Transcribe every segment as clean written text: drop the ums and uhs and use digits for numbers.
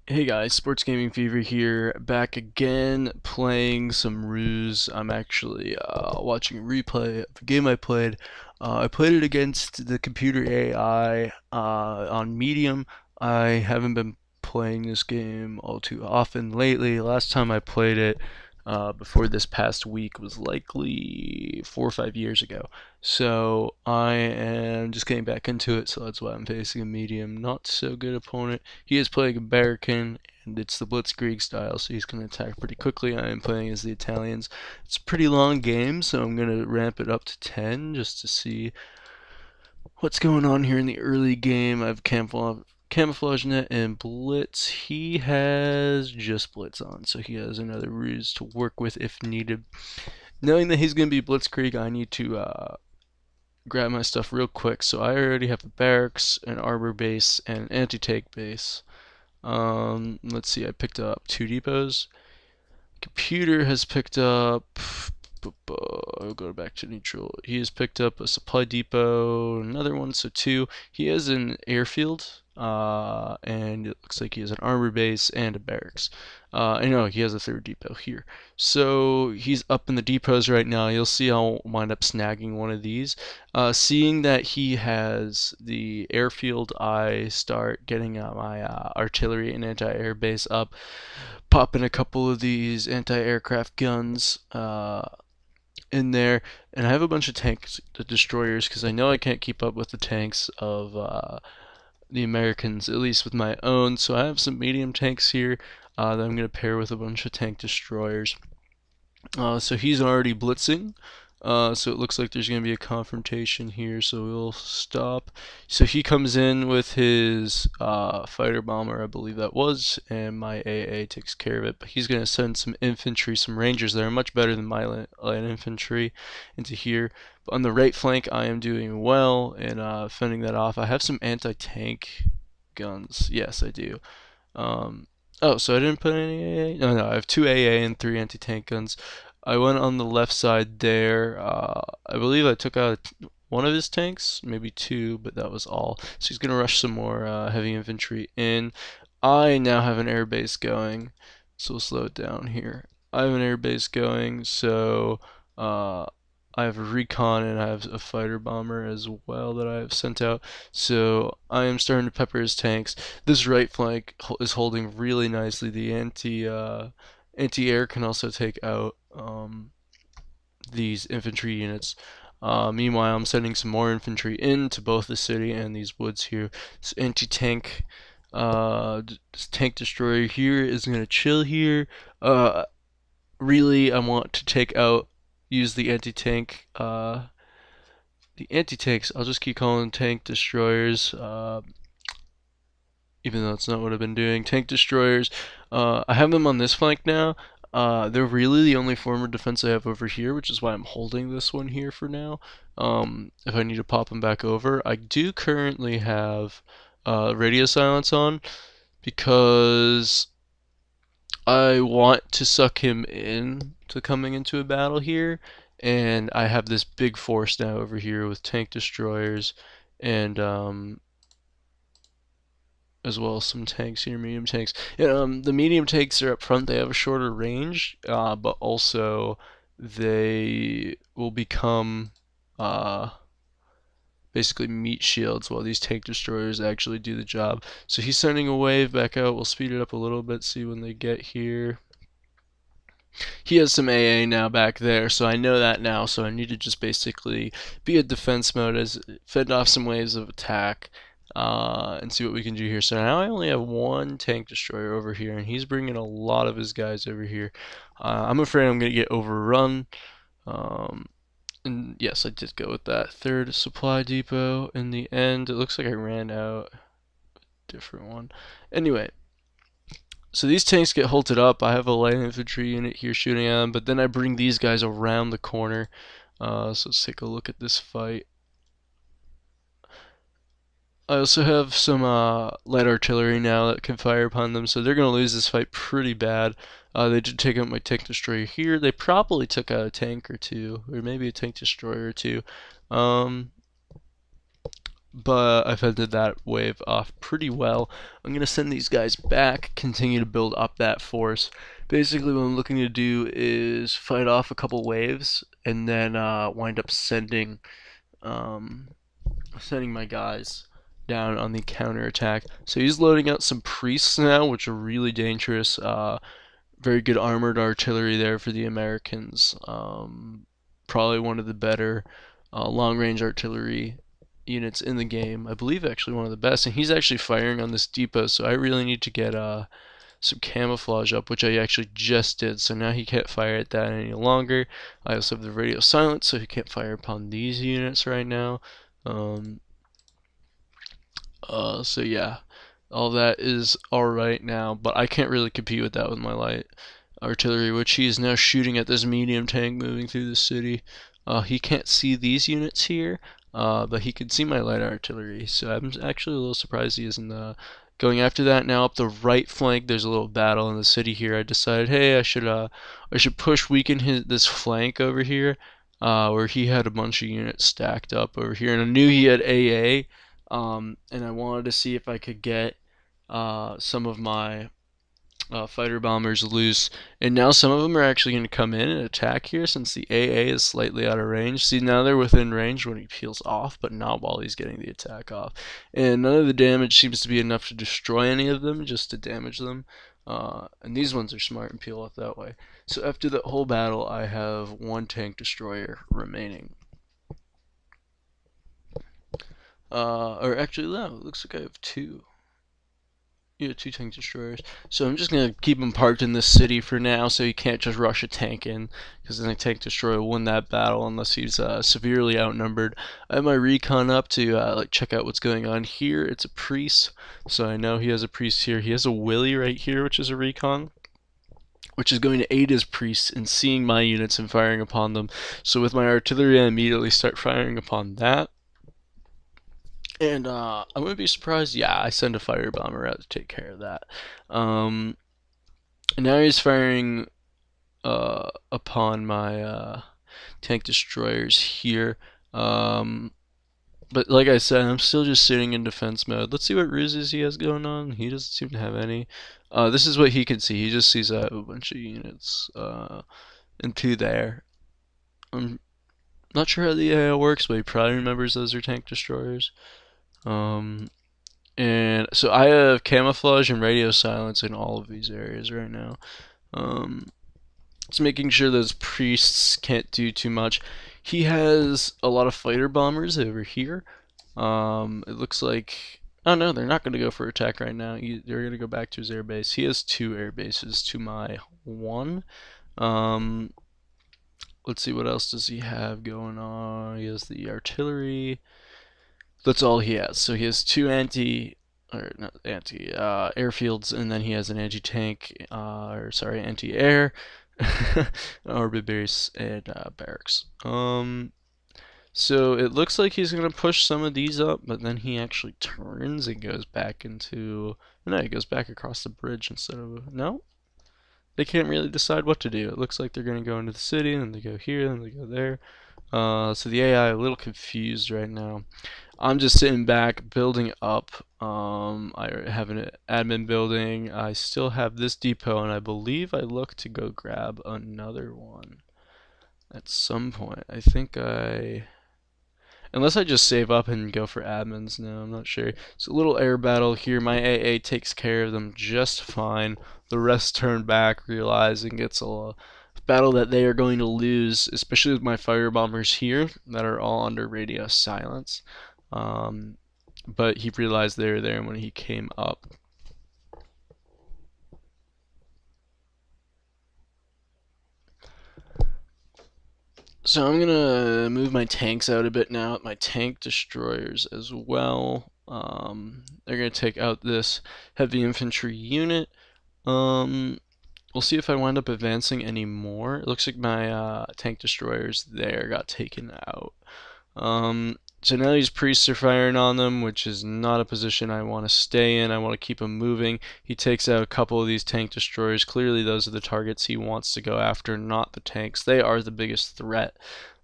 Hey guys, Sports Gaming Fever here, back again playing some RUSE. I'm actually watching a replay of a game I played. I played it against the computer AI on medium. I haven't been playing this game all too often lately. Last time I played it before this past week was likely 4 or 5 years ago. So I am just getting back into it, so that's why I'm facing a medium, not so good opponent. He is playing American, and it's the Blitzkrieg style, so he's going to attack pretty quickly. I am playing as the Italians. It's a pretty long game, so I'm going to ramp it up to 10 just to see what's going on here in the early game. I have Camouflage Net and Blitz. He has just Blitz on, so he has another ruse to work with if needed. Knowing that he's going to be Blitzkrieg, I need to grab my stuff real quick. So I already have a barracks, an armor base, and an anti-tank base. Let's see, I picked up 2 depots. Computer has picked up. I'll go back to neutral. He has picked up a supply depot, another one, so 2. He has an airfield, and it looks like he has an armor base and a barracks. I know he has a 3rd depot here. So he's up in the depots right now. You'll see I'll wind up snagging one of these. Seeing that he has the airfield, I start getting my artillery and anti-air base up, popping a couple of these anti-aircraft guns in there, and I have a bunch of tanks, the destroyers, because I know I can't keep up with the tanks of the Americans, at least with my own. So I have some medium tanks here that I'm going to pair with a bunch of tank destroyers. So he's already blitzing. So it looks like there's going to be a confrontation here, so we'll stop. So he comes in with his fighter bomber, I believe that was, and my AA takes care of it. But he's going to send some infantry, some rangers that are much better than my light infantry into here. But on the right flank, I am doing well in fending that off. I have some anti-tank guns. Yes, I do. Oh, so I didn't put any AA? No, I have 2 AA and 3 anti-tank guns. I went on the left side there. I believe I took out one of his tanks, maybe 2, but that was all. So he's going to rush some more heavy infantry in. I now have an air base going, so we'll slow it down here. I have an air base going, so uh, I have a recon and I have a fighter bomber as well that I have sent out. So I am starting to pepper his tanks. This right flank is holding really nicely. The anti-air can also take out these infantry units. Meanwhile, I'm sending some more infantry into both the city and these woods here. This anti-tank, this tank destroyer here is gonna chill here. Really, I want to take out, use the anti-tank. The anti-tanks, I'll just keep calling tank destroyers. Even though that's not what I've been doing. Tank destroyers, I have them on this flank now. They're really the only form of defense I have over here, which is why I'm holding this one here for now. If I need to pop them back over. I do currently have radio silence on because I want to suck him in to coming into a battle here, and I have this big force now over here with tank destroyers and as well as some tanks here, medium tanks. The medium tanks are up front. They have a shorter range, but also they will become uh, basically meat shields while these tank destroyers actually do the job. So he's sending a wave back out. We'll speed it up a little bit, see when they get here. He has some AA now back there, so I know that now, so I need to just basically be in defense mode as fend off some waves of attack and see what we can do here. So now I only have 1 tank destroyer over here, and he's bringing a lot of his guys over here. I'm afraid I'm going to get overrun. And yes, I did go with that 3rd supply depot in the end. It looks like I ran out. Different one. Anyway, so these tanks get halted up. I have a light infantry unit here shooting at them, but then I bring these guys around the corner. So let's take a look at this fight. I also have some light artillery now that can fire upon them, so they're going to lose this fight pretty bad. They did take out my tank destroyer here. They probably took out a tank or 2, or maybe a tank destroyer or 2. but I fended that wave off pretty well. I'm gonna send these guys back, continue to build up that force. Basically, what I'm looking to do is fight off a couple waves, and then wind up um, sending my guys down on the counterattack. So he's loading out some priests now, which are really dangerous. Very good armored artillery there for the Americans. Probably one of the better long-range artillery units in the game. I believe actually one of the best. And he's actually firing on this depot, so I really need to get some camouflage up, which I actually just did. So now he can't fire at that any longer. I also have the radio silence, so he can't fire upon these units right now. Um, so yeah, all that is alright now, but I can't really compete with that with my light artillery, which he is now shooting at this medium tank moving through the city. He can't see these units here, but he can see my light artillery, so I'm actually a little surprised he isn't going after that. Now up the right flank, there's a little battle in the city here. I decided, hey, I should push weaken this flank over here, where he had a bunch of units stacked up over here, and I knew he had AA. And I wanted to see if I could get some of my fighter bombers loose. And now some of them are actually going to come in and attack here since the AA is slightly out of range. See, now they're within range when he peels off, but not while he's getting the attack off. And none of the damage seems to be enough to destroy any of them, just to damage them. And these ones are smart and peel off that way. So after the whole battle, I have one tank destroyer remaining. Or actually, no, it looks like I have two. Yeah, two tank destroyers. So I'm just gonna keep him parked in this city for now, so he can't just rush a tank in, because then a tank destroyer will win that battle unless he's severely outnumbered. I have my recon up to like check out what's going on here. It's a priest, so I know he has a priest here. He has a Willy right here, which is a recon, which is going to aid his priests in seeing my units and firing upon them. So with my artillery, I immediately start firing upon that. And I wouldn't be surprised. Yeah, I send a fire bomber out to take care of that. And now he's firing upon my tank destroyers here. But like I said, I'm still just sitting in defense mode. Let's see what ruses he has going on. He doesn't seem to have any. This is what he can see. He just sees a bunch of units and two there. I'm not sure how the AI works, but he probably remembers those are tank destroyers. And so I have camouflage and radio silence in all of these areas right now. It's making sure those priests can't do too much. He has a lot of fighter bombers over here. It looks like, oh no, they're not going to go for attack right now. They're going to go back to his air base. He has two air bases to my one. Let's see, what else does he have going on? He has the artillery. That's all he has. So he has two airfields, and then he has an anti-tank, anti-air, orbit base, and barracks. So it looks like he's gonna push some of these up, but then he actually turns and goes back into. No, he goes back across the bridge instead of. No, they can't really decide what to do. It looks like they're gonna go into the city, and then they go here, and they go there. So the AI a little confused right now. I'm just sitting back, building up. I have an admin building. I still have this depot, and I believe I look to go grab another one at some point. I think unless I just save up and go for admins now, I'm not sure. It's a little air battle here. My AA takes care of them just fine. The rest turn back, realizing it's a battle that they are going to lose, especially with my fire bombers here that are all under radio silence. But he realized they were there when he came up. So I'm gonna move my tanks out a bit now, my tank destroyers as well. They're gonna take out this heavy infantry unit. We'll see if I wind up advancing any more. It looks like my tank destroyers there got taken out. So now these priests are firing on them, which is not a position I want to stay in. I want to keep him moving. He takes out a couple of these tank destroyers. Clearly those are the targets he wants to go after, not the tanks. They are the biggest threat.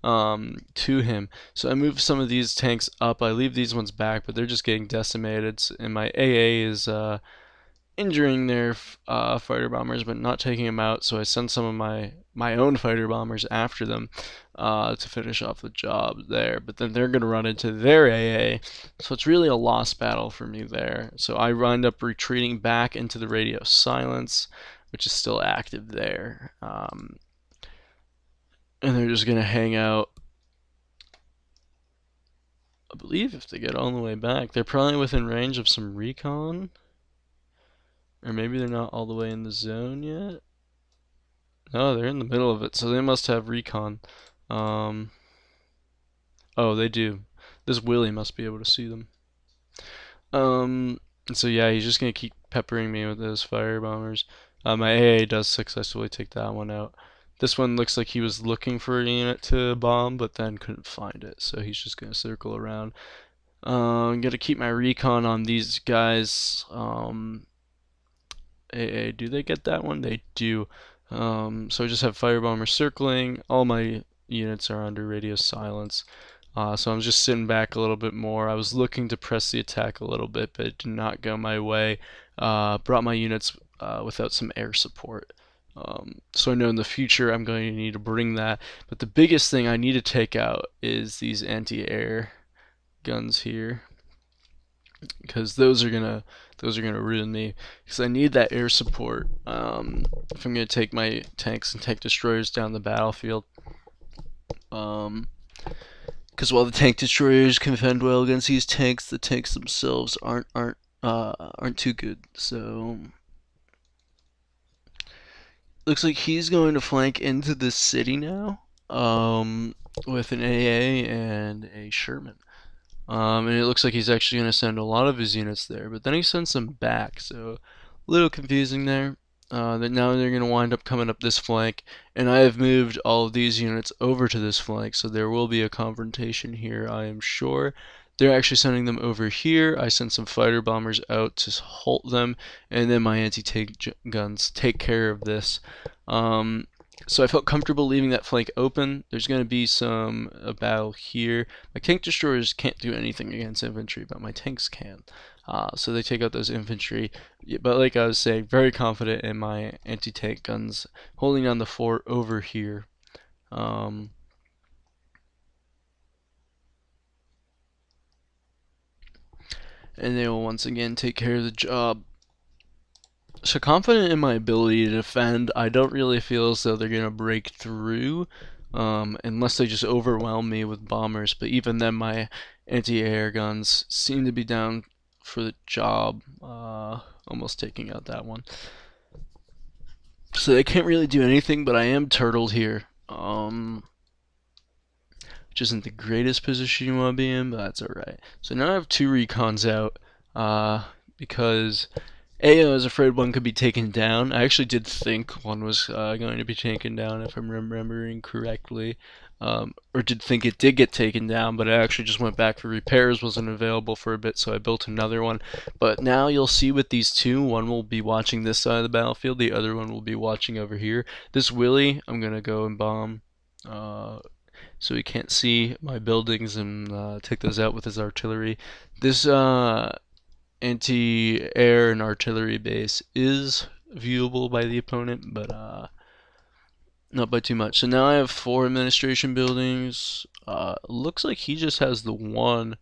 to him. So I move some of these tanks up. I leave these ones back, but they're just getting decimated. And my AA is injuring their fighter bombers, but not taking them out. So I send some of my own fighter bombers after them to finish off the job there. But then they're going to run into their AA, so it's really a lost battle for me there. So I wind up retreating back into the radio silence, which is still active there. And they're just going to hang out. I believe if they get all the way back, they're probably within range of some recon. Or maybe they're not all the way in the zone yet. No, they're in the middle of it, so they must have recon. Um, oh, they do. This Willie must be able to see them. So yeah, he's just gonna keep peppering me with those fire bombers. My AA does successfully take that one out. This one looks like he was looking for a unit to bomb, but then couldn't find it, so he's just gonna circle around. I'm gonna keep my recon on these guys. AA, do they get that one? They do. So I just have fire bombers circling. All my units are under radio silence. So I'm just sitting back a little bit more. I was looking to press the attack a little bit, but it did not go my way. Brought my units without some air support. So I know in the future I'm going to need to bring that. But the biggest thing I need to take out is these anti-air guns here, because those are gonna ruin me, because I need that air support if I'm gonna take my tanks and tank destroyers down the battlefield. Because while the tank destroyers can fend well against these tanks, the tanks themselves aren't too good. So looks like he's going to flank into the city now, with an AA and a Sherman. And it looks like he's actually going to send a lot of his units there, but then he sends some back, so a little confusing there. That now they're going to wind up coming up this flank, and I have moved all of these units over to this flank, so there will be a confrontation here, I am sure. They're actually sending them over here. I sent some fighter bombers out to halt them, and then my anti-tank guns take care of this. So I felt comfortable leaving that flank open. There's going to be a battle here. My tank destroyers can't do anything against infantry, but my tanks can. So they take out those infantry. But like I was saying, very confident in my anti-tank guns holding down the fort over here. And they will once again take care of the job. So confident in my ability to defend. I don't really feel as though they're going to break through, unless they just overwhelm me with bombers. But even then, my anti-air guns seem to be down for the job, almost taking out that one. So they can't really do anything, but I am turtled here, which isn't the greatest position you want to be in, but that's alright. So now I have 2 recons out, because I was afraid one could be taken down. I actually did think one was going to be taken down, if I'm remembering correctly. Or did think it did get taken down, but I actually just went back for repairs, wasn't available for a bit, so I built another one. But now you'll see with these two, one will be watching this side of the battlefield, the other one will be watching over here. This Willie, I'm going to go and bomb, so he can't see my buildings and take those out with his artillery. This anti-air and artillery base is viewable by the opponent, but not by too much. So now I have 4 administration buildings. Looks like he just has the one,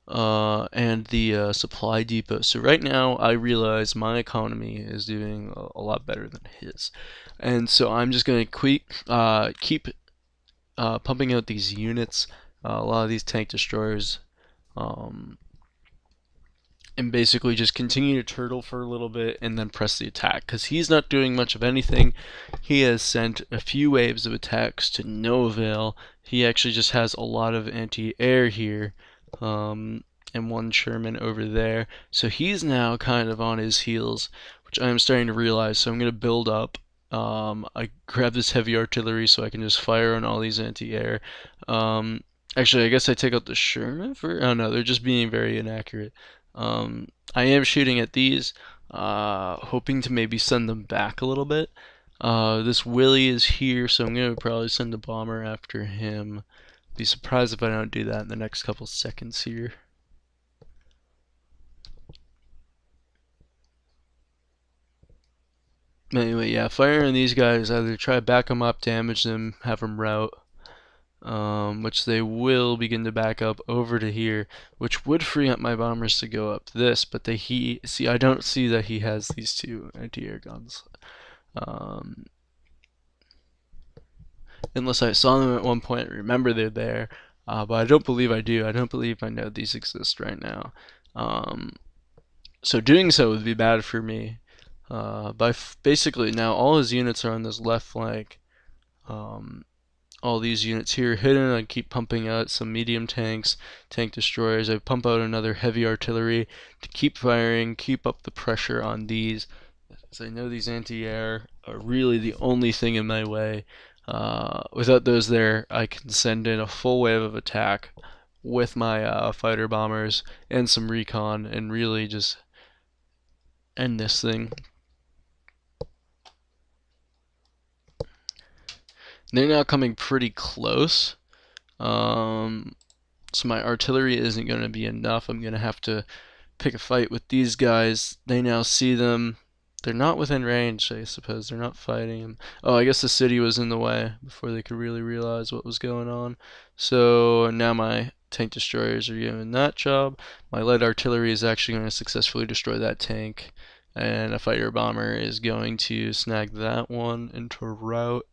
and the supply depot. So right now I realize my economy is doing a lot better than his, and so I'm just going to keep pumping out these units, a lot of these tank destroyers, and basically just continue to turtle for a little bit and then press the attack, because he's not doing much of anything. He has sent a few waves of attacks to no avail. He actually just has a lot of anti-air here, and 1 Sherman over there, so he's now kind of on his heels, which I'm starting to realize. So I'm going to build up. I grab this heavy artillery so I can just fire on all these anti-air. Actually, I guess I take out the Sherman for... oh no, they're just being very inaccurate. I am shooting at these, hoping to maybe send them back a little bit. This Willie is here, so I'm going to probably send a bomber after him. Be surprised if I don't do that in the next couple seconds here. Anyway, yeah, firing these guys, either try to back them up, damage them, have them rout, which they will begin to back up over to here, which would free up my bombers to go up this, but see, I don't see that he has these two anti-air guns. Unless I saw them at one point and remember they're there, but I don't believe I do. I don't believe I know these exist right now. So doing so would be bad for me. Basically now all his units are on this left flank. All these units here hidden. I keep pumping out some medium tanks, tank destroyers. I pump out another heavy artillery to keep firing, keep up the pressure on these. As I know these anti-air are really the only thing in my way. Without those there, I can send in a full wave of attack with my fighter bombers and some recon and really just end this thing. They're now coming pretty close. So my artillery isn't going to be enough. I'm going to have to pick a fight with these guys. They now see them. They're not within range, I suppose. They're not fighting them. Oh, I guess the city was in the way before they could really realize what was going on. So now my tank destroyers are doing that job. My light artillery is actually going to successfully destroy that tank. And a fighter bomber is going to snag that one into rout.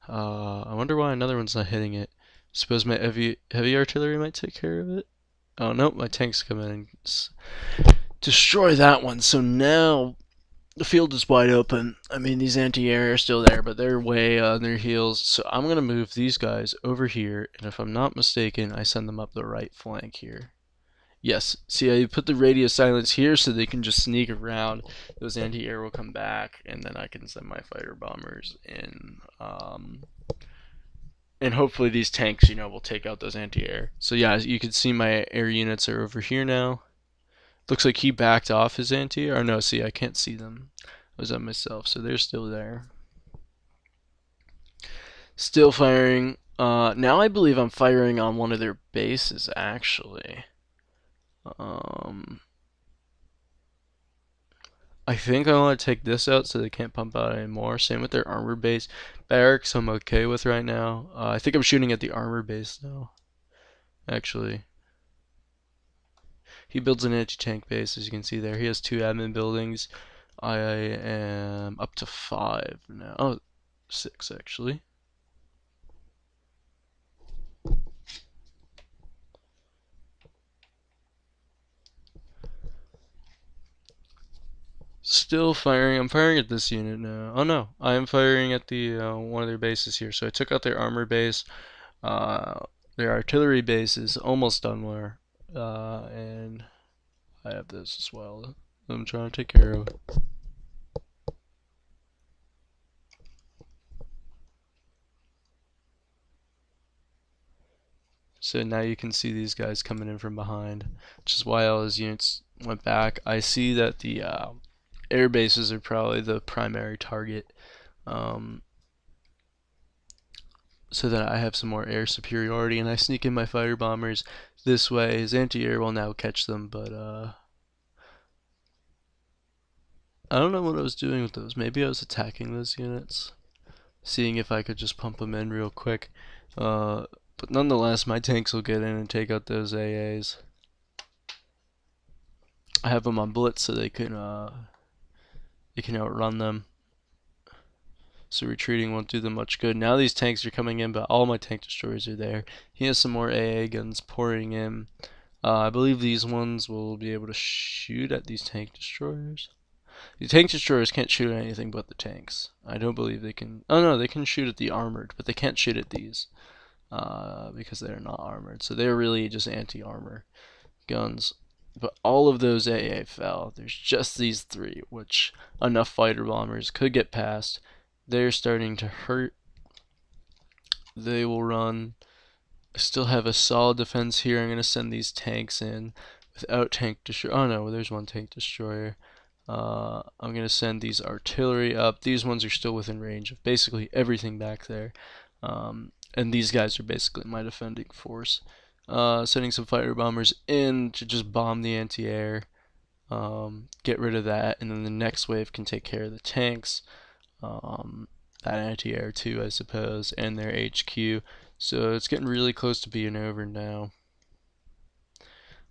I wonder why another one's not hitting it. Suppose my heavy artillery might take care of it. Oh no, my tanks come in and destroy that one. So now the field is wide open. I mean, these anti-air are still there, but they're way on their heels. So I'm gonna move these guys over here, and if I'm not mistaken, I send them up the right flank here. Yes, see, I put the radio silence here so they can just sneak around. Those anti-air will come back, and then I can send my fighter bombers in. And hopefully these tanks, will take out those anti-air. So yeah, as you can see, my air units are over here now. Looks like he backed off his anti-air. Or no, see, I can't see them. I was on myself, so they're still there. Still firing. Now I believe I'm firing on one of their bases, actually. I think I want to take this out so they can't pump out anymore. Same with their armor base. Barracks I'm okay with right now. I think I'm shooting at the armor base now, actually. He builds an anti-tank base, as you can see there. He has 2 admin buildings. I am up to 5 now. Oh, 6 actually. Still firing. I'm firing at this unit now. Oh no, I am firing at the one of their bases here. So I took out their armor base. Their artillery base is almost done where, and I have this as well. I'm trying to take care of. So now you can see these guys coming in from behind, which is why all his units went back. I see that the air bases are probably the primary target, so that I have some more air superiority, and I sneak in my fighter bombers this way. His anti-air will now catch them, but I don't know what I was doing with those. Maybe I was attacking those units, seeing if I could just pump them in real quick. But nonetheless, my tanks will get in and take out those AAs. I have them on blitz so they can outrun them. So retreating won't do them much good. Now these tanks are coming in, but all my tank destroyers are there. He has some more AA guns pouring in. I believe these ones will be able to shoot at these tank destroyers. The tank destroyers can't shoot at anything but the tanks. I don't believe they can. Oh no, they can shoot at the armored, but they can't shoot at these because they're not armored. So they're really just anti-armor guns. But all of those AA fell. There's just these 3, which enough fighter bombers could get past. They're starting to hurt. They will run. I still have a solid defense here. I'm going to send these tanks in without tank destroyer. Oh no, there's one tank destroyer. I'm going to send these artillery up. These ones are still within range of basically everything back there. and these guys are basically my defending force. Sending some fighter bombers in to just bomb the anti-air, get rid of that, and then the next wave can take care of the tanks, um, that anti-air too, I suppose, and their HQ. So it's getting really close to being over now.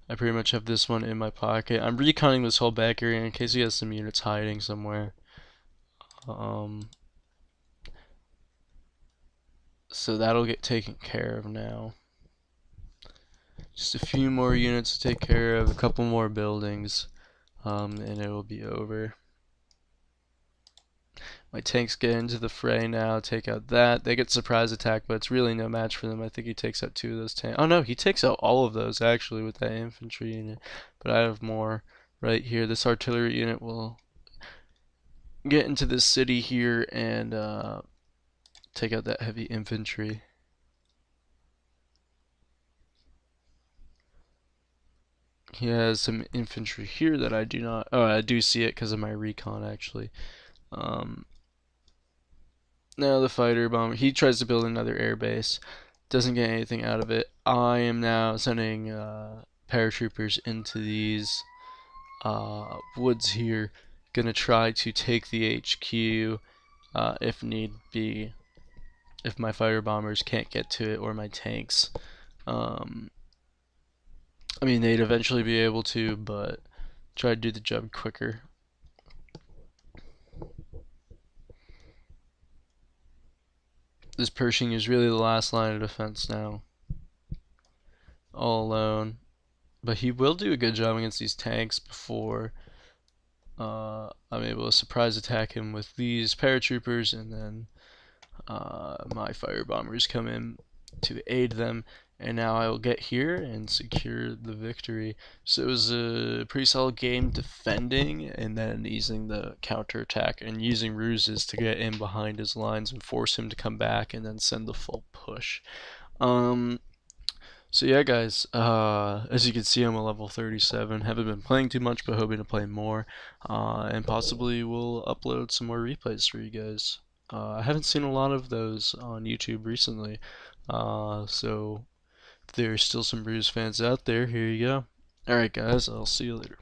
I pretty much have this one in my pocket. I'm reconning this whole back area in case he has some units hiding somewhere. So that'll get taken care of now. Just a few more units to take care of, a couple more buildings, and it will be over. My tanks get into the fray now, take out that. They get surprise attack, but it's really no match for them. I think he takes out 2 of those tanks. Oh no, he takes out all of those actually with that infantry unit. But I have more right here. This artillery unit will get into this city here and take out that heavy infantry. He has some infantry here that I do not. Oh, I do see it because of my recon actually. Now the fighter bomber, he tries to build another air base, doesn't get anything out of it. I am now sending paratroopers into these woods here, gonna try to take the HQ if need be, if my fighter bombers can't get to it or my tanks. I mean, they'd eventually be able to, but try to do the job quicker. This Pershing is really the last line of defense now, all alone. But he will do a good job against these tanks before I'm able to surprise attack him with these paratroopers, and then my fire bombers come in to aid them. And now I will get here and secure the victory. So it was a pretty solid game defending and then using the counterattack and using ruses to get in behind his lines and force him to come back and then send the full push. So yeah, guys, as you can see, I'm a level 37. Haven't been playing too much, but hoping to play more. And possibly we'll upload some more replays for you guys. I haven't seen a lot of those on YouTube recently. So if there's still some RUSE fans out there, here you go. Alright guys, I'll see you later.